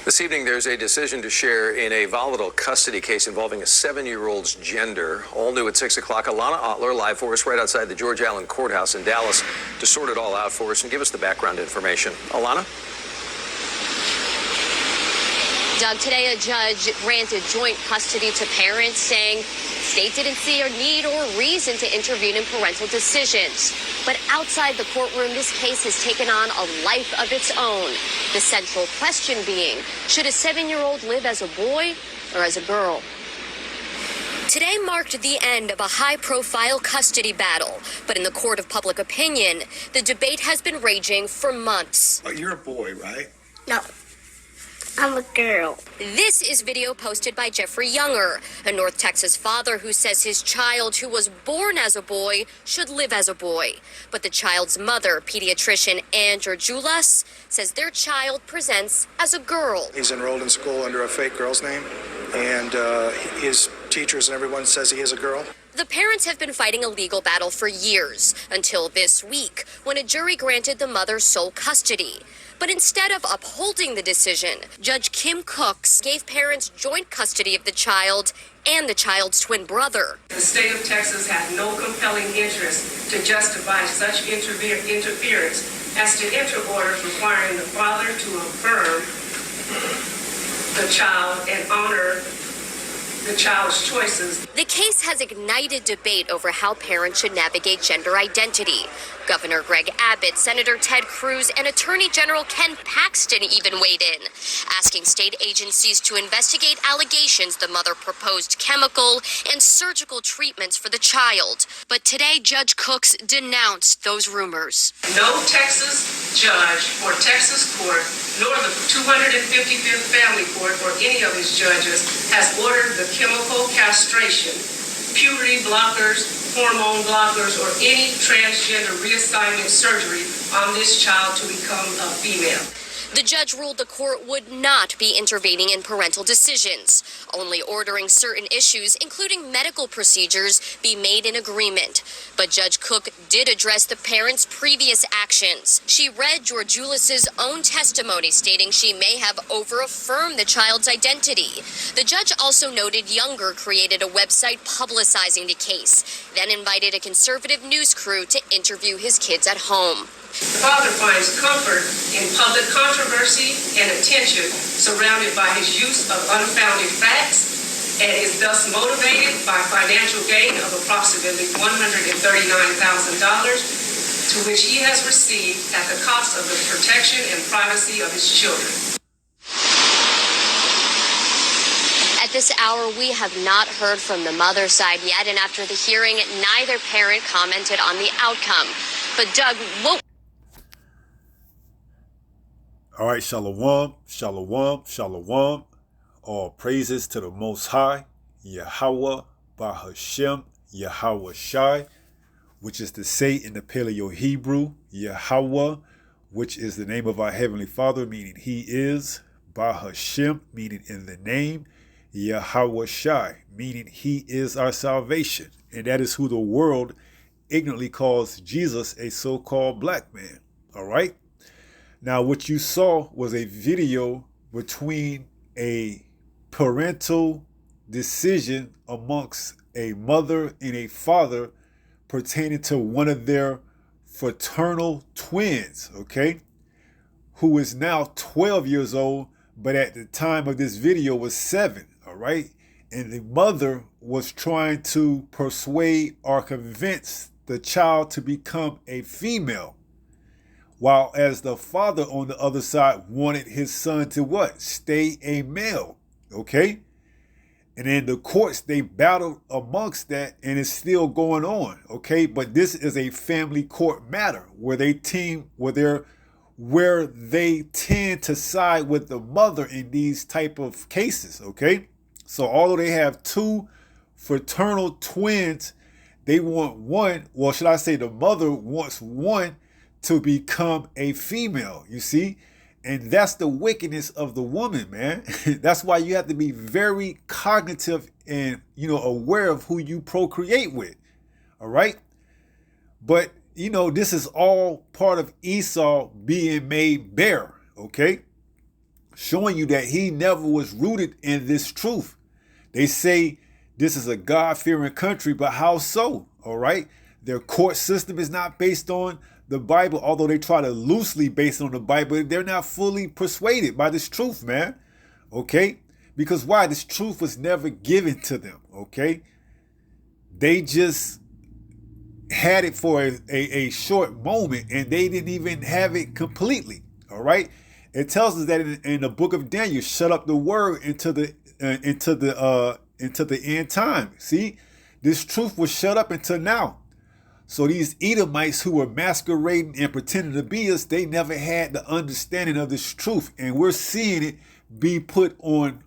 This evening, there's a decision to share in a volatile custody case involving a 7-year-old's gender. All new at 6 o'clock. Alana Otler, live for us right outside the George Allen Courthouse in Dallas to sort it all out for us and give us the background information. Alana? Doug, today a judge granted joint custody to parents, saying state didn't see a need or reason to intervene in parental decisions. But outside the courtroom, this case has taken on a life of its own. The central question being, should a 7-year-old live as a boy or as a girl? Today marked the end of a high-profile custody battle, but in the court of public opinion, the debate has been raging for months. Oh, you're a boy, right? No. I'm a girl. This is video posted by Jeffrey Younger, a North Texas father who says his child, who was born as a boy, should live as a boy. But the child's mother, pediatrician Ann Georgulas, says their child presents as a girl. He's enrolled in school under a fake girl's name, and his teachers and everyone says he is a girl. The parents have been fighting a legal battle for years, until this week, when a jury granted the mother sole custody. But instead of upholding the decision, Judge Kim Cooks gave parents joint custody of the child and the child's twin brother. The state of Texas had no compelling interest to justify such interference as to enter orders requiring the father to affirm the child and honor the child's choices. The case has ignited debate over how parents should navigate gender identity. Governor Greg Abbott, Senator Ted Cruz, and Attorney General Ken Paxton even weighed in, asking state agencies to investigate allegations the mother proposed chemical and surgical treatments for the child. But today, Judge Cooks denounced those rumors. No Texas judge or Texas court, nor the 255th Family Court or any of its judges has ordered the chemical castration, puberty blockers, hormone blockers, or any transgender reassignment surgery on this child to become a female. The judge ruled the court would not be intervening in parental decisions, only ordering certain issues, including medical procedures, be made in agreement. But Judge Cook did address the parents' previous actions. She read Georgulas' own testimony, stating she may have over-affirmed the child's identity. The judge also noted Younger created a website publicizing the case, then invited a conservative news crew to interview his kids at home. The father finds comfort in public controversy and attention surrounded by his use of unfounded facts and is thus motivated by financial gain of approximately $139,000 to which he has received at the cost of the protection and privacy of his children. At this hour, we have not heard from the mother's side yet, and after the hearing, neither parent commented on the outcome. But Doug, what... All right, shalom, shalom, shalom. All praises to the Most High, Yahweh, Bahashem, Yahweh Shai, which is to say in the Paleo Hebrew, Yahweh, which is the name of our Heavenly Father, meaning He is, Bahashem, meaning in the name, Yahweh Shai, meaning He is our salvation. And that is who the world ignorantly calls Jesus, a so-called black man. All right? Now, what you saw was a video between a parental decision amongst a mother and a father pertaining to one of their fraternal twins, okay, who is now 12 years old, but at the time of this video was 7, all right? And the mother was trying to persuade or convince the child to become a female. While as the father on the other side wanted his son to what? Stay a male, okay? And in the courts, they battled amongst that, and it's still going on, okay? But this is a family court matter where they tend to side with the mother in these type of cases, okay? So although they have 2 fraternal twins, they want one, well, should I say the mother wants one to become a female, you see? And that's the wickedness of the woman, man. That's why you have to be very cognitive and, aware of who you procreate with, all right? But, this is all part of Esau being made bare, okay? showing you that he never was rooted in this truth. They say this is a God-fearing country, but how so? All right. Their court system is not based on the Bible, although they try to loosely base it on the Bible. They're not fully persuaded by this truth, man. Okay. Because why? This truth was never given to them. Okay. They just had it for a short moment, and they didn't even have it completely. All right. It tells us that in the book of Daniel, shut up the word into the end time. See, this truth was shut up until now. So these Edomites who were masquerading and pretending to be us, they never had the understanding of this truth. And we're seeing it be put on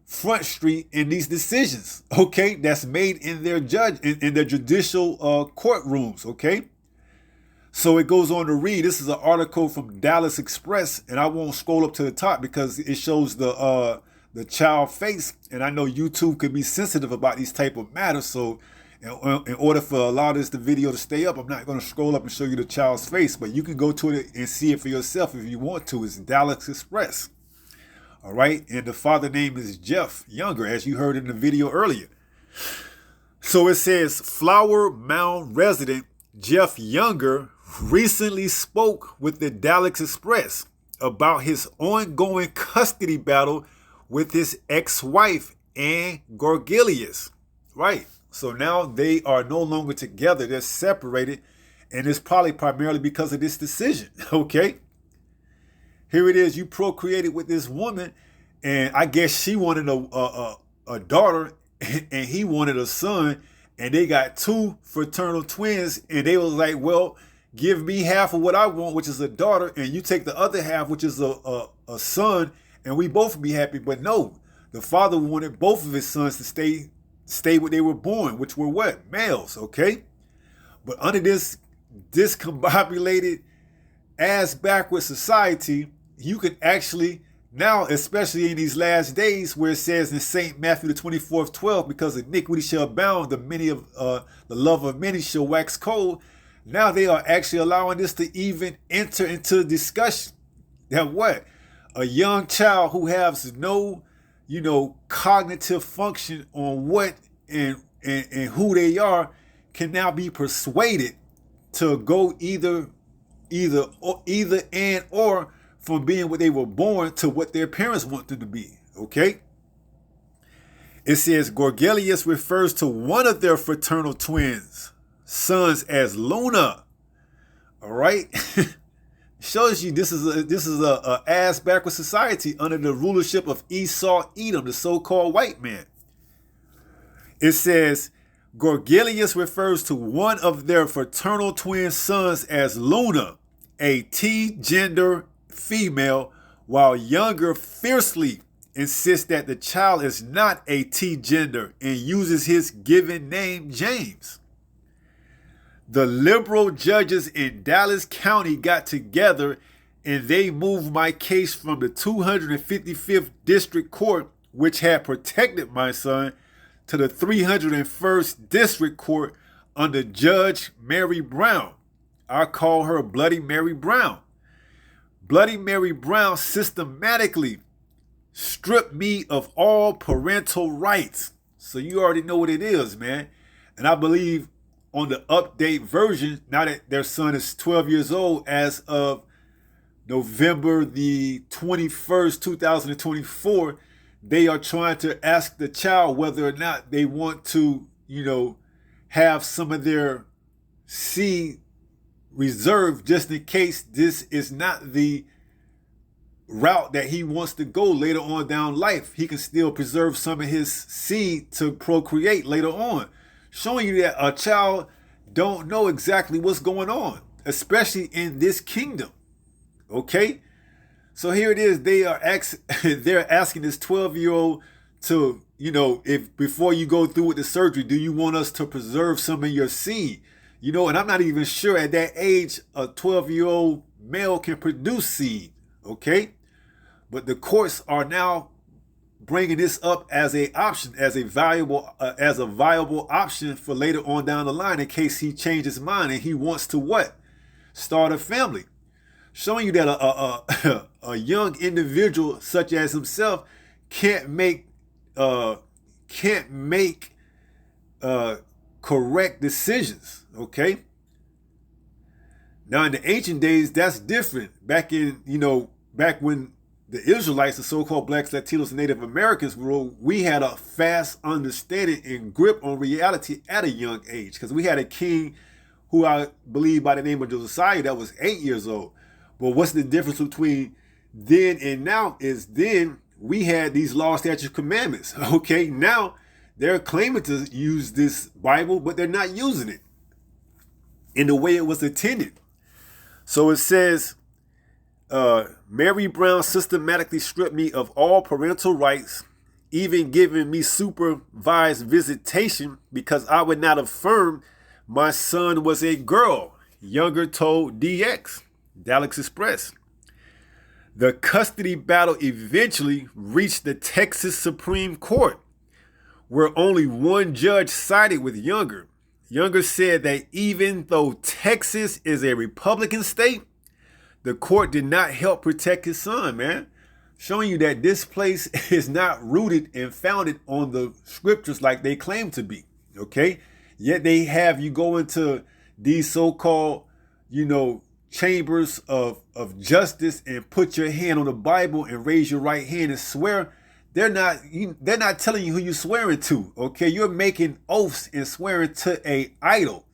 Front Street in these decisions, okay, that's made in their in their judicial courtrooms, okay? So it goes on to read, this is an article from Dallas Express, and I won't scroll up to the top because it shows the child face, and I know YouTube can be sensitive about these type of matters, so in order for allow this the video to stay up, I'm not going to scroll up and show you the child's face, but you can go to it and see it for yourself if you want to. It's Dallas Express. All right. And the father name is Jeff Younger, as you heard in the video earlier. So it says Flower Mound resident Jeff Younger recently spoke with the Dallas Express about his ongoing custody battle with his ex-wife, Ann Gorgilius. Right. So now they are no longer together. They're separated. And it's probably primarily because of this decision. Okay. Here it is. You procreated with this woman, and I guess she wanted a daughter, and he wanted a son, and they got two fraternal twins, and they was like, well, give me half of what I want, which is a daughter, and you take the other half, which is a son, and we both be happy. But no, the father wanted both of his sons to stay where they were born, which were what? Males, okay? But under this discombobulated ass backward society, you can actually now, especially in these last days, where it says in St. Matthew the 24th 12, because iniquity shall abound, the love of many shall wax cold. Now they are actually allowing this to even enter into discussion. That what? A young child who has no, cognitive function on what and who they are can now be persuaded to go either and or from being what they were born to what their parents want them to be, okay? It says Gorgilius refers to one of their fraternal twins, sons, as Luna. All right? Shows you this is a ass backward society under the rulership of Esau Edom, the so-called white man. It says Gorgilius refers to one of their fraternal twin sons as Luna, a T-gender female, while Younger fiercely insists that the child is not a T-gender and uses his given name, James. The liberal judges in Dallas County got together and they moved my case from the 255th District Court, which had protected my son, to the 301st District Court under Judge Mary Brown. I call her Bloody Mary Brown. Bloody Mary Brown systematically stripped me of all parental rights. So you already know what it is, man. And I believe on the update version, now that their son is 12 years old, as of November the 21st, 2024, they are trying to ask the child whether or not they want to, have some of their seed reserved just in case this is not the route that he wants to go later on down life. He can still preserve some of his seed to procreate later on, showing you that a child don't know exactly what's going on, especially in this kingdom. Okay, so here it is. They are they're asking this 12-year-old to, if before you go through with the surgery, do you want us to preserve some of your seed? And I'm not even sure at that age a 12-year-old male can produce seed, okay? But the courts are now bringing this up as a option, as a viable option for later on down the line in case he changes his mind and he wants to what? Start a family. Showing you that a young individual such as himself can't make correct decisions. Okay. Now in the ancient days, that's different. Back when the Israelites, the so-called blacks, Latinos, and Native Americans ruled, we had a fast understanding and grip on reality at a young age, because we had a king who I believe by the name of Josiah that was 8 years old. But what's the difference between then and now is then we had these law, statutes, commandments. Okay, now they're claiming to use this Bible, but they're not using it in the way it was intended. So it says, Mary Brown systematically stripped me of all parental rights, even giving me supervised visitation because I would not affirm my son was a girl, Younger told DX, Dallas Express. The custody battle eventually reached the Texas Supreme Court, where only one judge sided with Younger. Younger said that even though Texas is a Republican state, the court did not help protect his son, man. Showing you that this place is not rooted and founded on the scriptures like they claim to be, okay? Yet they have you go into these so-called, chambers of justice and put your hand on the Bible and raise your right hand and swear. They're not telling you who you're swearing to, okay? You're making oaths and swearing to a idol,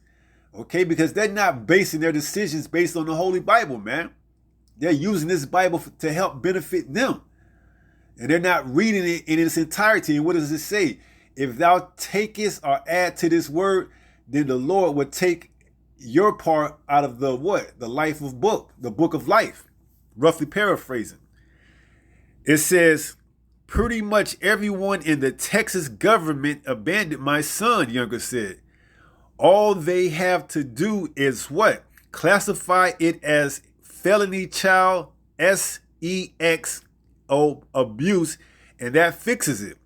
okay? Because they're not basing their decisions based on the Holy Bible, man. They're using this Bible to help benefit them. And they're not reading it in its entirety. And what does it say? If thou takest or add to this word, then the Lord would take your part out of the what? The life of book, the book of life. Roughly paraphrasing. It says, pretty much everyone in the Texas government abandoned my son, Younger said. All they have to do is what? Classify it as felony child SEXO abuse, and that fixes it,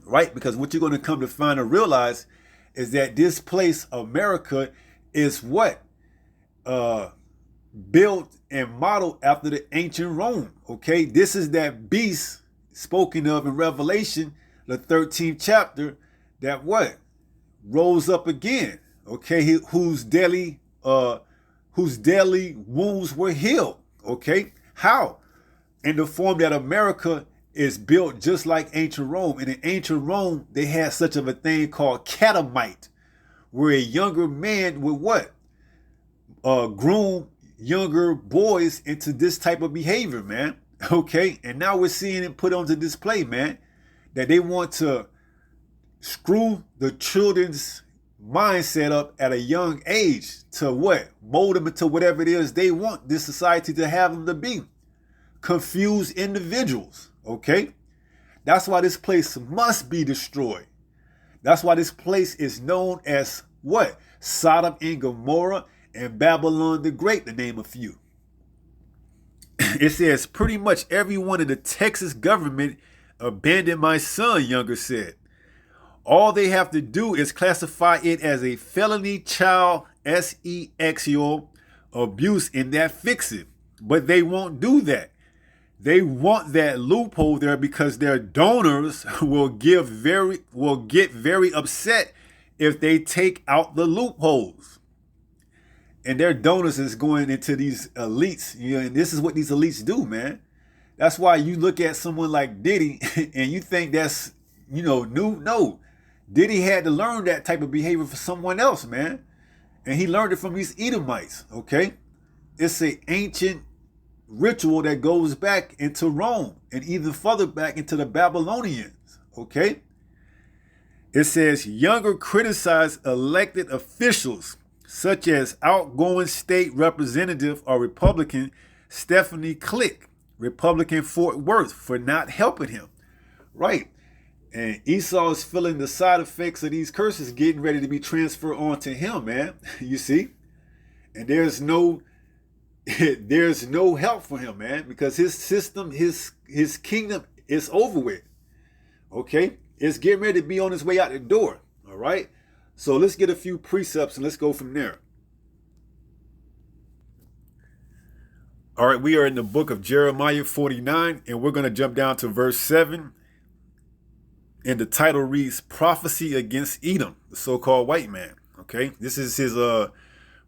right? Because what you're going to come to find and realize is that this place, America, is what? Built and modeled after the ancient Rome, okay? This is that beast spoken of in Revelation, the 13th chapter, that what? Rose up again, okay? Whose deadly wounds were healed, okay? How? In the form that America is built just like ancient Rome. And in ancient Rome, they had such of a thing called catamite, where a younger man would what? Groom younger boys into this type of behavior, man. Okay? And now we're seeing it put onto display, man, that they want to screw the children's mindset up at a young age to what? Mold them into whatever it is they want this society to have them to be. Confused individuals, okay? That's why this place must be destroyed. That's why this place is known as what? Sodom and Gomorrah and Babylon the Great, to name a few. It says pretty much everyone in the Texas government abandoned my son, Younger said. All they have to do is classify it as a felony child SEXual abuse, and that fix it. But they won't do that. They want that loophole there because their donors will get very upset if they take out the loopholes. And their donors is going into these elites, and this is what these elites do, man. That's why you look at someone like Diddy and you think that's, new. No. Diddy had to learn that type of behavior for someone else, man. And he learned it from these Edomites, okay? It's an ancient ritual that goes back into Rome and even further back into the Babylonians, okay? It says Younger criticized elected officials such as outgoing state representative or Republican Stephanie Click, Republican Fort Worth, for not helping him, right? And Esau is feeling the side effects of these curses getting ready to be transferred onto him, man. You see? And there's no help for him, man, because his system, his kingdom is over with. Okay? It's getting ready to be on its way out the door. All right? So let's get a few precepts and let's go from there. All right, we are in the book of Jeremiah 49, and we're going to jump down to verse 7. And the title reads, Prophecy Against Edom, the so-called white man. Okay, this is his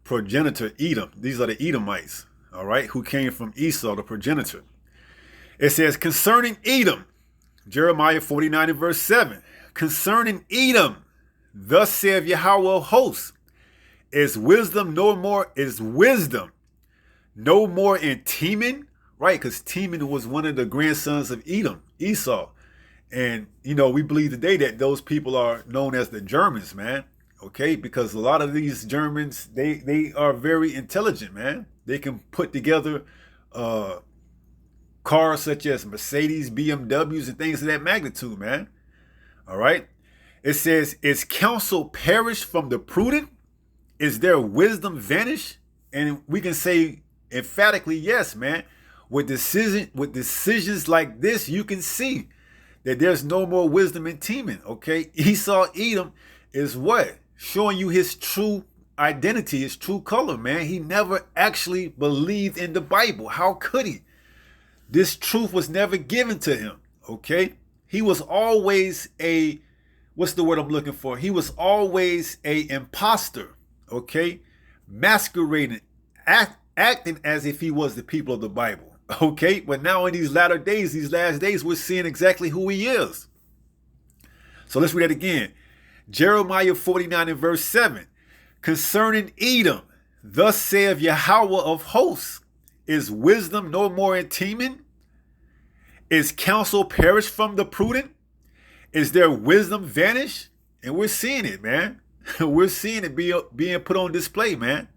progenitor, Edom. These are the Edomites, all right, who came from Esau, the progenitor. It says, concerning Edom, Jeremiah 49 and verse 7, concerning Edom, thus saith Yahweh of hosts, is wisdom no more in Teman, right? Because Teman was one of the grandsons of Edom, Esau. And, you know, we believe today that those people are known as the Germans, man. Okay, because a lot of these Germans, they are very intelligent, man. They can put together cars such as Mercedes, BMWs, and things of that magnitude, man. All right. It says, is counsel perished from the prudent? Is their wisdom vanished? And we can say emphatically, yes, man. With decisions like this, you can see that there's no more wisdom in Teman. Okay, Esau, Edom is what? Showing you his true identity, his true color, man. He never actually believed in the Bible. How could he? This truth was never given to him. Okay, he was always a, what's the word I'm looking for? He was always a imposter. Okay, masquerading, acting as if he was the people of the Bible. Okay, but now in these latter days, these last days, we're seeing exactly who he is. So let's read that again. Jeremiah 49 and verse 7. Concerning Edom, thus saith Yahweh of hosts, is wisdom no more in Teman? Is counsel perished from the prudent? Is their wisdom vanished? And we're seeing it, man. We're seeing it being put on display, man.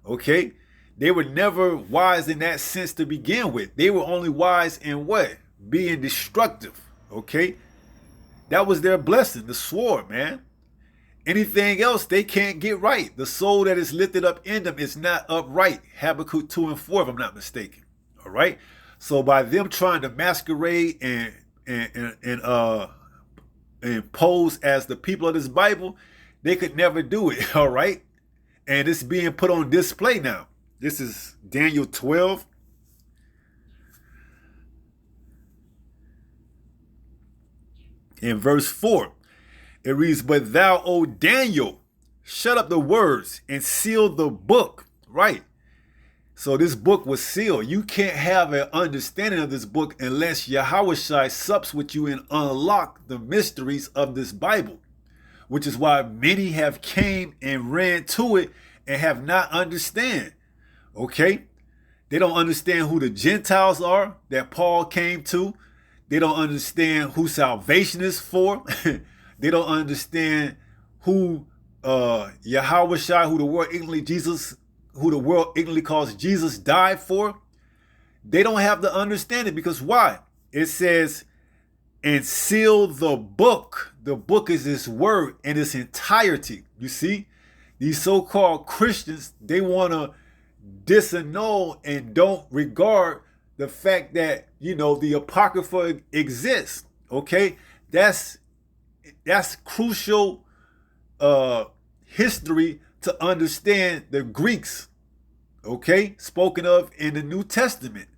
Okay. They were never wise in that sense to begin with. They were only wise in what? Being destructive. Okay. That was their blessing, the sword, man. Anything else, they can't get right. The soul that is lifted up in them is not upright. Habakkuk 2 and 4, if I'm not mistaken. All right. So by them trying to masquerade and pose as the people of this Bible, they could never do it. All right. And it's being put on display now. This is Daniel 12. In verse 4, it reads, but thou, O Daniel, shut up the words and seal the book. Right. So this book was sealed. You can't have an understanding of this book unless Yahweh sups with you and unlock the mysteries of this Bible, which is why many have came and ran to it and have not understand. Okay, they don't understand who the Gentiles are that Paul came to. They don't understand who salvation is for. They don't understand who Yahweh Shai, who the world ignorantly calls Jesus, died for. They don't have the understanding because why? It says, and seal the book. The book is this word in its entirety. You see, these so-called Christians, they want to disannul and don't regard the fact that, you know, the Apocrypha exists. Okay, that's crucial history to understand the Greeks, okay, spoken of in the New Testament.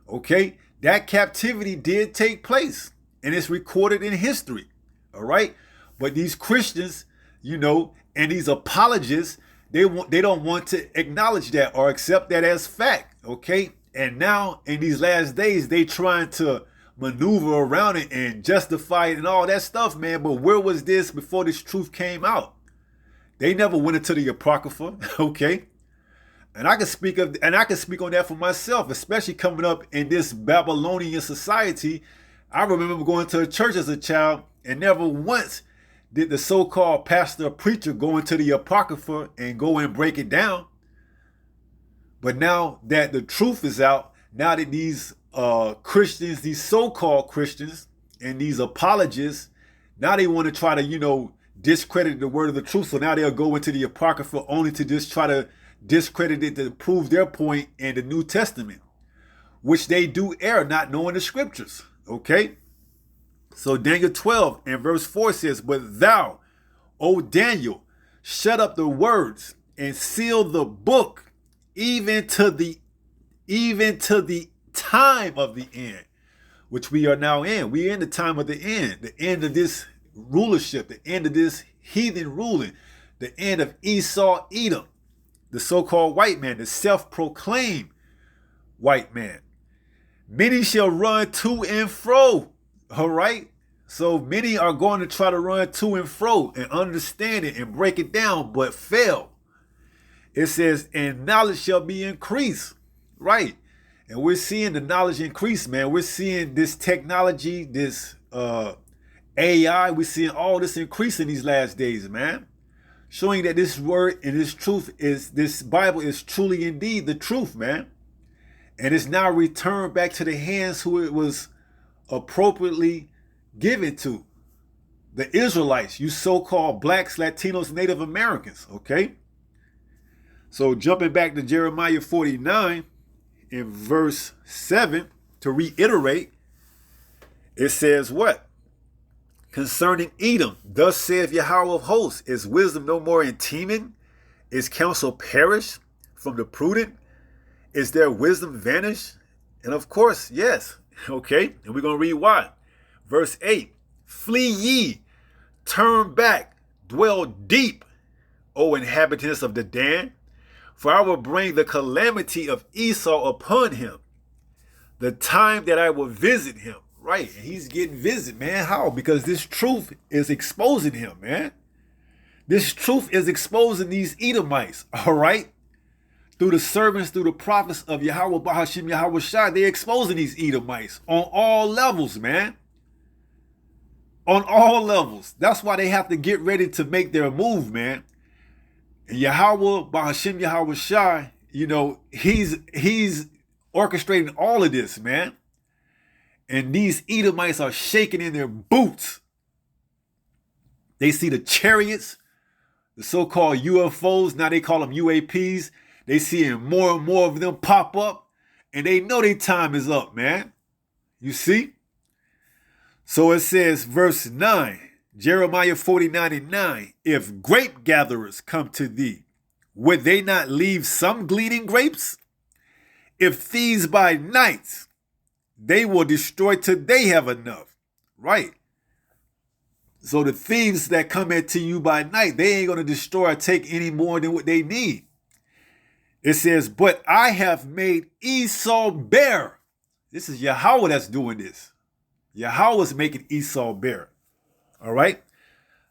Okay, that captivity did take place and it's recorded in history. All right, but these Christians, you know, and these apologists, they don't want to acknowledge that or accept that as fact. Okay, and now in these last days, they trying to maneuver around it and justify it and all that stuff, man. But where was this before this truth came out? They never went into the Apocrypha. Okay, and I can speak on that for myself, especially coming up in this Babylonian society. I remember going to a church as a child and never once did the so-called pastor or preacher go into the Apocrypha and go and break it down. But now that the truth is out, now that these Christians, these so-called Christians and these apologists, now they want to try to, you know, discredit the word of the truth. So now they'll go into the Apocrypha only to just try to discredit it to prove their point in the New Testament, which they do err, not knowing the scriptures. Okay. So Daniel 12 and verse 4 says, but thou, O Daniel, shut up the words and seal the book even to the even to the time of the end, which we are now in. We are in the time of the end of this rulership, the end of this heathen ruling, the end of Esau, Edom, the so-called white man, the self-proclaimed white man. Many shall run to and fro, all right? So many are going to try to run to and fro and understand it and break it down, but fail. It says, and knowledge shall be increased, right? And we're seeing the knowledge increase, man. We're seeing this technology, this AI, we're seeing all this increase in these last days, man. Showing that this word and this truth is, this Bible is truly indeed the truth, man. And it's now returned back to the hands who it was appropriately given to. The Israelites, you so-called blacks, Latinos, Native Americans, okay? So jumping back to Jeremiah 49 in verse 7, to reiterate, it says what? Concerning Edom, thus saith Yahweh of hosts, is wisdom no more in Teman? Is counsel perished from the prudent? Is their wisdom vanished? And of course, yes. Okay, and we're going to read why. Verse 8, flee ye, turn back, dwell deep, O inhabitants of the Dan, for I will bring the calamity of Esau upon him, the time that I will visit him. Right, and he's getting visited, man. How? Because this truth is exposing him, man. This truth is exposing these Edomites, all right? Through the servants, through the prophets of Yahweh, Bahashim, Yahweh Shai, they're exposing these Edomites on all levels, man. On all levels. That's why they have to get ready to make their move, man. And Yahweh, Bahashim, Yahweh Shai, you know, he's orchestrating all of this, man. And these Edomites are shaking in their boots. They see the chariots, the so-called UFOs, now they call them UAPs. They seeing more and more of them pop up, and they know their time is up, man. You see? So it says, verse 9, Jeremiah 49:9, if grape gatherers come to thee, would they not leave some gleaning grapes? If thieves by night, they will destroy till they have enough. Right. So the thieves that come into you by night, they ain't going to destroy or take any more than what they need. It says, but I have made Esau bare. This is Yahweh that's doing this. Yahweh is making Esau bare. All right.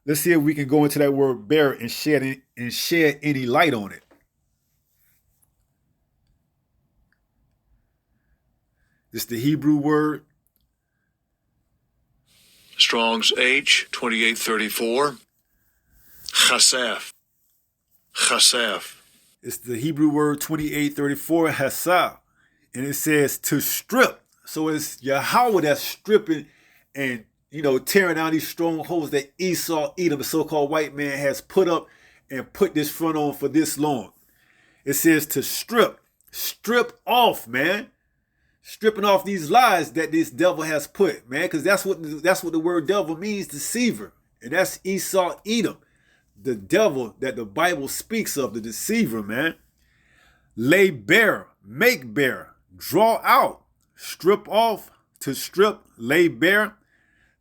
Let's see if we can go into that word bare and shed any light on it. This is the Hebrew word. Strong's H, 2834. Chasaf. Chasaf. It's the Hebrew word 2834, hasaf. And it says to strip. So it's Yahweh that's stripping and, you know, tearing down these strongholds that Esau, Edom, the so-called white man, has put up and put this front on for this long. It says to strip. Strip off, man. Stripping off these lies that this devil has put, man, because that's what the word devil means, deceiver. And that's Esau, Edom, the devil that the Bible speaks of, the deceiver, man. Lay bare, make bare, draw out, strip off, to strip, lay bare,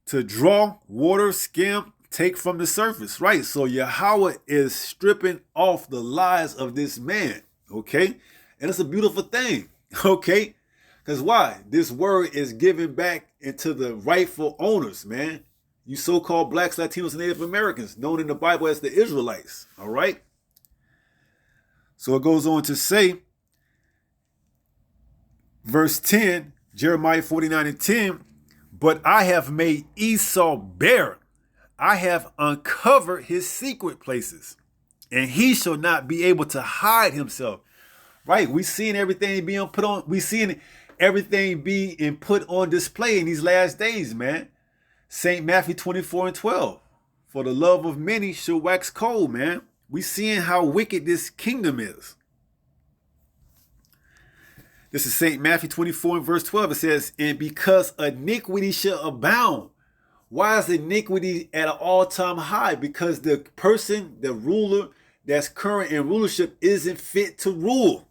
to draw, water, skim, take from the surface, right? So Yahweh is stripping off the lies of this man, okay? And it's a beautiful thing, okay? Because why? This word is given back into the rightful owners, man. You so-called blacks, Latinos, and Native Americans, known in the Bible as the Israelites, all right? So it goes on to say, verse 10, Jeremiah 49:10, but I have made Esau bare. I have uncovered his secret places, and he shall not be able to hide himself. Right? We seeing everything being put on. We seeing everything being put on display in these last days, man. St. Matthew 24:12. For the love of many shall wax cold, man. We seeing how wicked this kingdom is. This is St. Matthew 24 and verse 12. It says, and because iniquity shall abound. Why is iniquity at an all-time high? Because the person, the ruler that's current in rulership isn't fit to rule.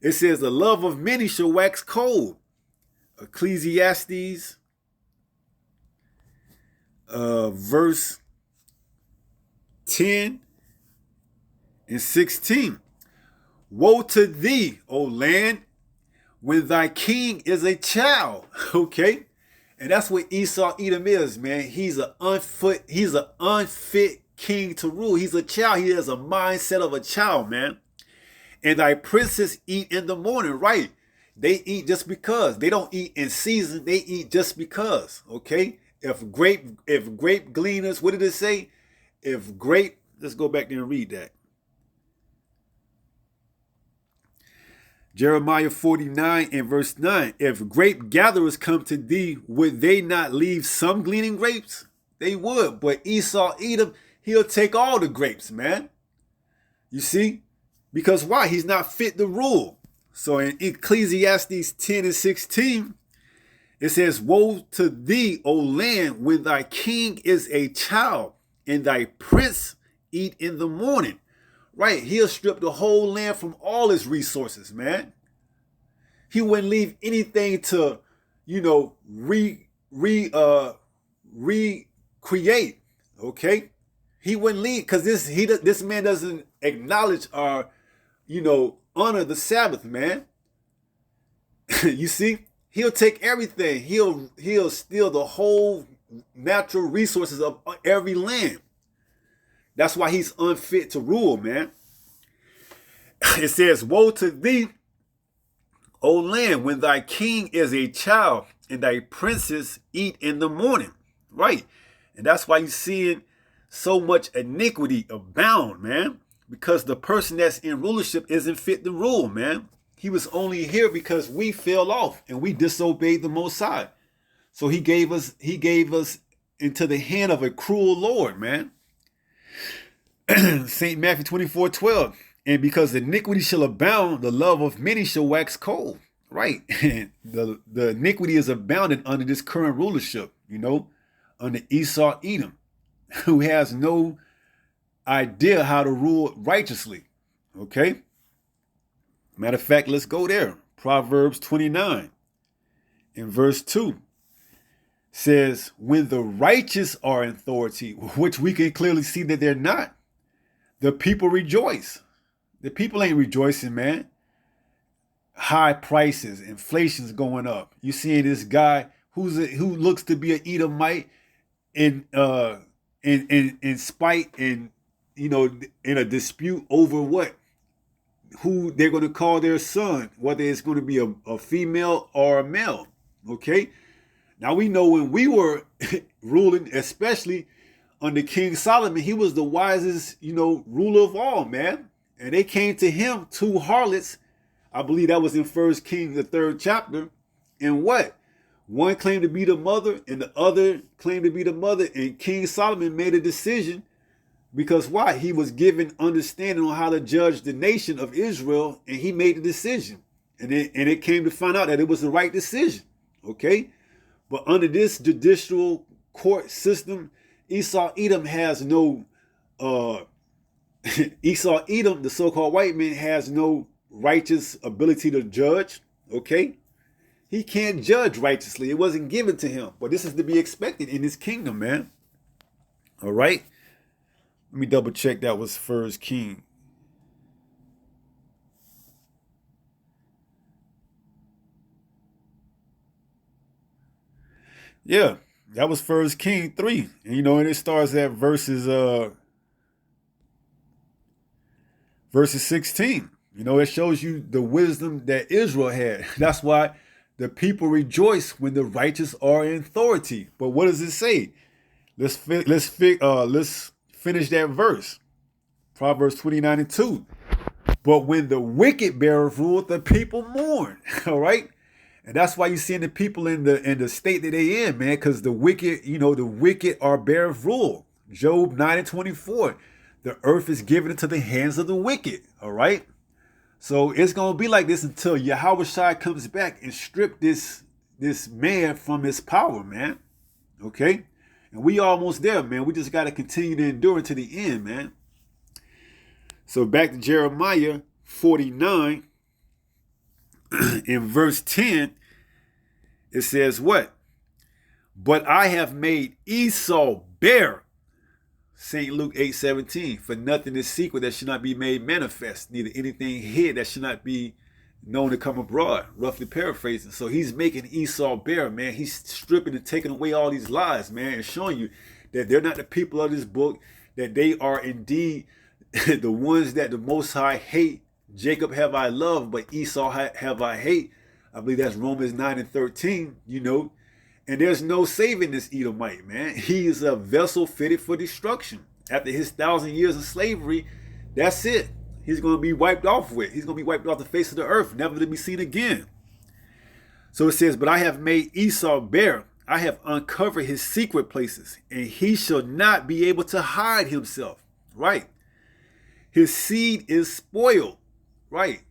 It says, the love of many shall wax cold. Ecclesiastes, verse 10 and 16. Woe to thee, O land, when thy king is a child. Okay? And that's what Esau Edom is, man. He's an unfit king to rule. He's a child. He has a mindset of a child, man. And thy princes eat in the morning, right? They eat just because. They don't eat in season. They eat just because. Okay? If grape gleaners, what did it say? Let's go back there and read that. Jeremiah 49 and verse 9. If grape gatherers come to thee, would they not leave some gleaning grapes? They would. But Esau Edom, he'll take all the grapes, man. You see? Because why? He's not fit to rule. So in Ecclesiastes 10 and 16, it says, woe to thee, O land, when thy king is a child, and thy prince eat in the morning. Right, he'll strip the whole land from all its resources, man. He wouldn't leave anything to, recreate. Okay, he wouldn't leave because this man doesn't acknowledge or, honor the Sabbath, man. You see, he'll take everything. He'll steal the whole natural resources of every land. That's why he's unfit to rule, man. It says, woe to thee, O land, when thy king is a child and thy princes eat in the morning. Right. And that's why you're seeing so much iniquity abound, man. Because the person that's in rulership isn't fit to rule, man. He was only here because we fell off and we disobeyed the Most High. So he gave us into the hand of a cruel Lord, man. St. Matthew 24:12. And because iniquity shall abound, the love of many shall wax cold. Right. And the iniquity is abounding under this current rulership, under Esau Edom, who has no idea how to rule righteously. Okay. Matter of fact, let's go there. Proverbs 29 in verse 2 says, when the righteous are in authority, which we can clearly see that they're not, the people rejoice. The people ain't rejoicing, man. High prices, inflation's going up. You seeing this guy who looks to be an Edomite in spite and in a dispute over what? Who they're going to call their son, whether it's going to be a female or a male. Okay. Now we know when we were ruling, especially under King Solomon, he was the wisest, ruler of all, man. And they came to him, two harlots. I believe that was in 1 Kings, the 3rd chapter. And what? One claimed to be the mother and the other claimed to be the mother. And King Solomon made a decision because why? He was given understanding on how to judge the nation of Israel. And he made the decision. And it came to find out that it was the right decision. Okay. But under this judicial court system, Esau Edom has no, Esau Edom, the so-called white man, has no righteous ability to judge. Okay. He can't judge righteously. It wasn't given to him. But this is to be expected in his kingdom, man. All right. Let me double check that was 1 King. Yeah, that was 1 King 3. And and it starts at verses 16. It shows you the wisdom that Israel had. That's why the people rejoice when the righteous are in authority. But what does it say? Let's finish that verse. Proverbs 29 and 2. But when the wicked bear rule, the people mourn. All right. And that's why you're seeing the people in the state that they in, man, because the wicked, the wicked are bear of rule. Job 9 and 24. The earth is given into the hands of the wicked. All right. So it's going to be like this until Yahushua comes back and strip this man from his power, man. Okay. And we almost there, man. We just got to continue to endure to the end, man. So back to Jeremiah 49 in verse 10, it says what? But I have made Esau bare. St. Luke 8:17. For nothing is secret that should not be made manifest, neither anything hid that should not be known to come abroad. Roughly paraphrasing. So he's making Esau bare, man. He's stripping and taking away all these lies, man, and showing you that they're not the people of this book, that they are indeed the ones that the Most High hate. Jacob have I loved, but Esau have I hate. I believe that's Romans 9:13, you know. And there's no saving this Edomite, man. He is a vessel fitted for destruction. After his 1,000 years of slavery, that's it. He's going to be wiped off with. He's going to be wiped off the face of the earth, never to be seen again. So it says, but I have made Esau bare. I have uncovered his secret places, and he shall not be able to hide himself. Right. His seed is spoiled. Right.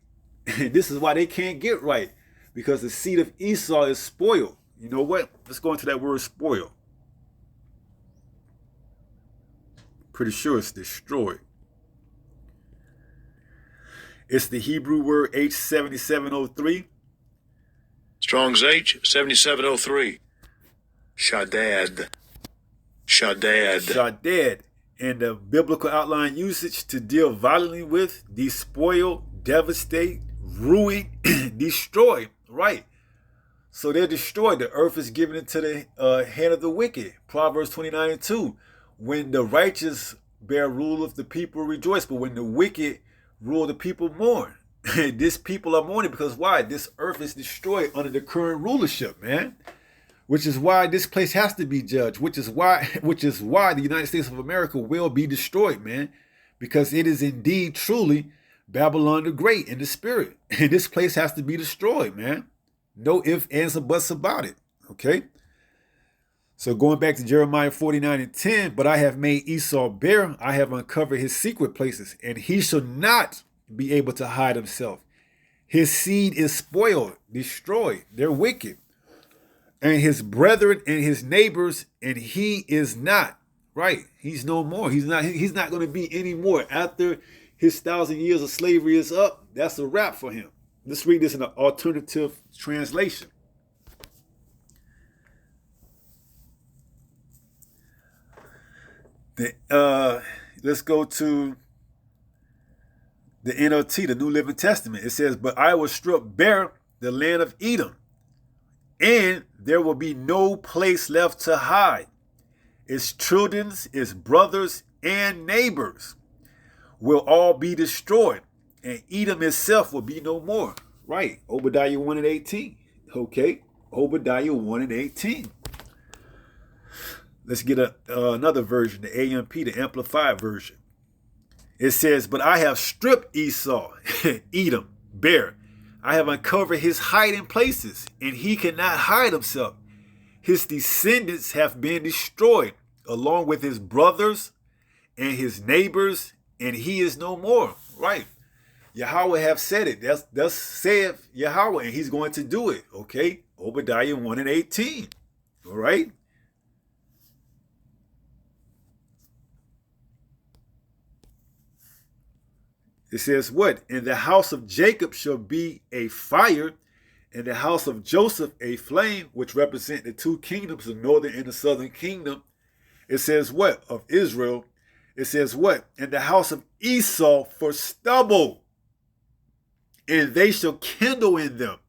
And this is why they can't get right, because the seed of Esau is spoiled. You know what? Let's go into that word spoil. Pretty sure it's destroyed. It's the Hebrew word H7703. Strong's H7703. Shaddad. Shaddad. Shaddad. And the biblical outline usage to deal violently with, despoil, devastate, ruin, destroy. Right. So they're destroyed. The earth is given into the hand of the wicked. Proverbs 29:2. When the righteous bear rule of the people rejoice, but when the wicked rule the people mourn. This people are mourning because why? This earth is destroyed under the current rulership, man. Which is why this place has to be judged. Which is why the United States of America will be destroyed, man. Because it is indeed truly Babylon the Great in the spirit. And this place has to be destroyed, man. No ifs, ands, or buts about it. Okay? So going back to Jeremiah 49:10, but I have made Esau bare, I have uncovered his secret places, and he shall not be able to hide himself. His seed is spoiled, destroyed. They're wicked. And his brethren and his neighbors, and he is not. Right? He's no more. He's not going to be any more. After his 1,000 years of slavery is up, that's a wrap for him. Let's read this in an alternative translation. Let's go to the NLT, the New Living Testament. It says, but I will strip bare the land of Edom, and there will be no place left to hide. Its children, its brothers, and neighbors will all be destroyed, and Edom itself will be no more. Right. Obadiah 1:18. Okay. Obadiah 1:18. Let's get another version, the AMP, the Amplified version. It says, but I have stripped Esau, Edom, bare. I have uncovered his hiding places, and he cannot hide himself. His descendants have been destroyed, along with his brothers and his neighbors, and he is no more. Right. Yahweh have said it. Thus saith Yahweh, and he's going to do it. Okay. Obadiah 1:18. All right. It says what? And the house of Jacob shall be a fire, and the house of Joseph a flame, which represent the two kingdoms, the northern and the southern kingdom. It says what? Of Israel. It says what? And the house of Esau for stubble, and they shall kindle in them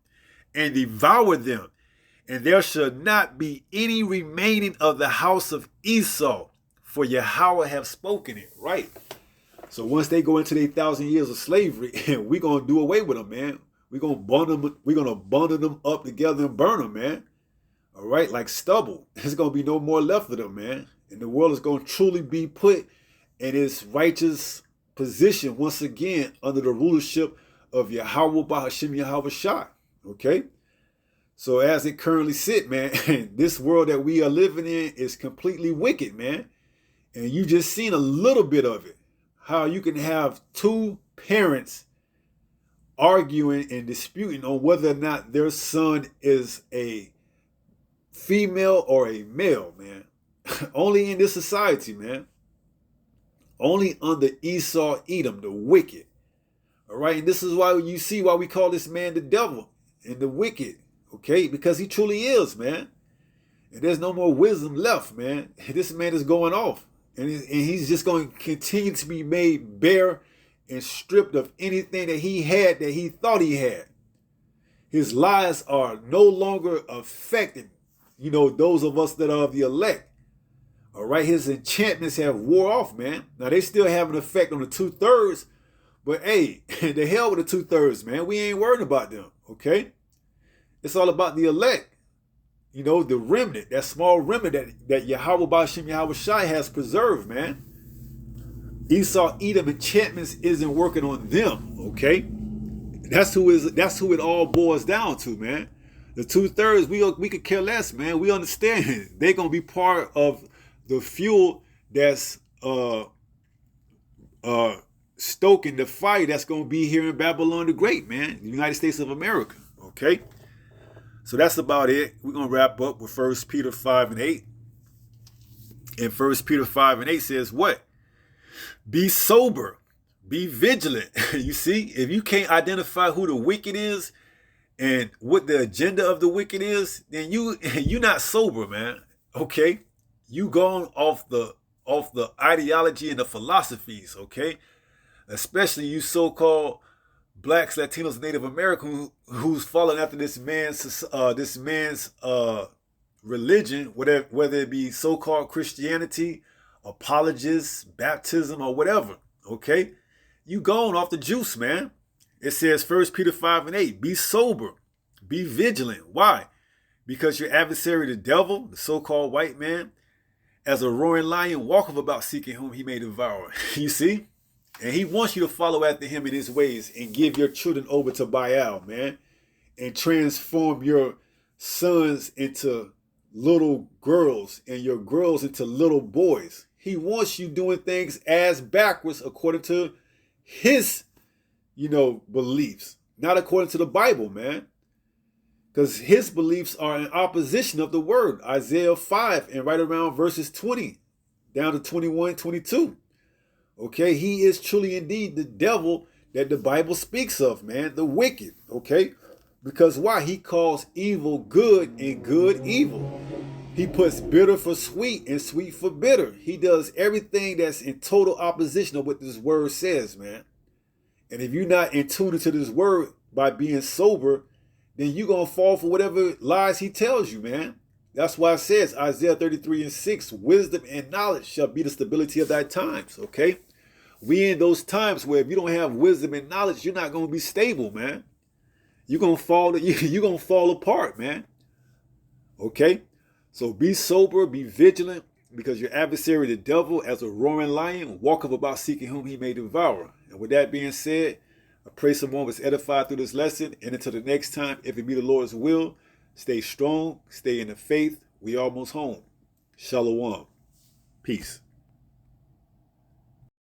and devour them, and there shall not be any remaining of the house of Esau, for Yahweh have spoken it. Right. So once they go into their 1,000 years of slavery, we're going to do away with them, man. We're going to bundle them up together and burn them, man. All right, like stubble. There's going to be no more left of them, man. And the world is going to truly be put in its righteous position once again under the rulership of Yahweh Bahashim Yahweh Shai. Okay? So as it currently sit, man, this world that we are living in is completely wicked, man. And you just seen a little bit of it. How you can have two parents arguing and disputing on whether or not their son is a female or a male, man. Only in this society, man. Only under Esau, Edom, the wicked. All right, and this is why you see why we call this man the devil. and the wicked, okay? Because he truly is, man. And there's no more wisdom left, man. This man is going off. And he's just going to continue to be made bare and stripped of anything that he had that he thought he had. His lies are no longer affecting, those of us that are of the elect. All right, his enchantments have wore off, man. Now, they still have an effect on the 2/3, but hey, the hell with the 2/3, man. We ain't worried about them, okay? It's all about the elect. The remnant, that small remnant that Yahweh Ba'ashem Yahweh Shai has preserved, man. Esau, Edom enchantments isn't working on them, okay? That's who it all boils down to, man. The 2/3, we could care less, man. We understand they're gonna be part of the fuel that's stoking the fire that's gonna be here in Babylon the Great, man. The United States of America, okay? So that's about it. We're going to wrap up with 1 Peter 5:8. And 1 Peter 5:8 says what? Be sober. Be vigilant. You see, if you can't identify who the wicked is and what the agenda of the wicked is, then you're not sober, man. Okay? You gone off the ideology and the philosophies, okay? Especially you so-called Blacks, Latinos, Native Americans who's following after this man's religion, whether it be so-called Christianity, apologists, baptism, or whatever. Okay, you going off the juice, man. It says 1 Peter 5:8. Be sober, be vigilant. Why? Because your adversary, the devil, the so-called white man, as a roaring lion, walketh about seeking whom he may devour. You see? And he wants you to follow after him in his ways and give your children over to Baal, man. And transform your sons into little girls and your girls into little boys. He wants you doing things as backwards according to his, beliefs. Not according to the Bible, man. Because his beliefs are in opposition of the word. Isaiah 5 and right around verses 20 down to 21, 22. Okay, he is truly indeed the devil that the Bible speaks of, man, the wicked, okay? Because why? He calls evil good and good evil. He puts bitter for sweet and sweet for bitter. He does everything that's in total opposition of what this word says, man. And if you're not in tune to this word by being sober, then you're going to fall for whatever lies he tells you, man. That's why it says, Isaiah 33:6, wisdom and knowledge shall be the stability of thy times, okay? We in those times where if you don't have wisdom and knowledge, you're not going to be stable, man. You're going to fall apart, man. Okay? So be sober, be vigilant, because your adversary, the devil, as a roaring lion, walketh about seeking whom he may devour. And with that being said, I pray someone was edified through this lesson. And until the next time, if it be the Lord's will, stay strong, stay in the faith. We almost home. Shalom. Peace.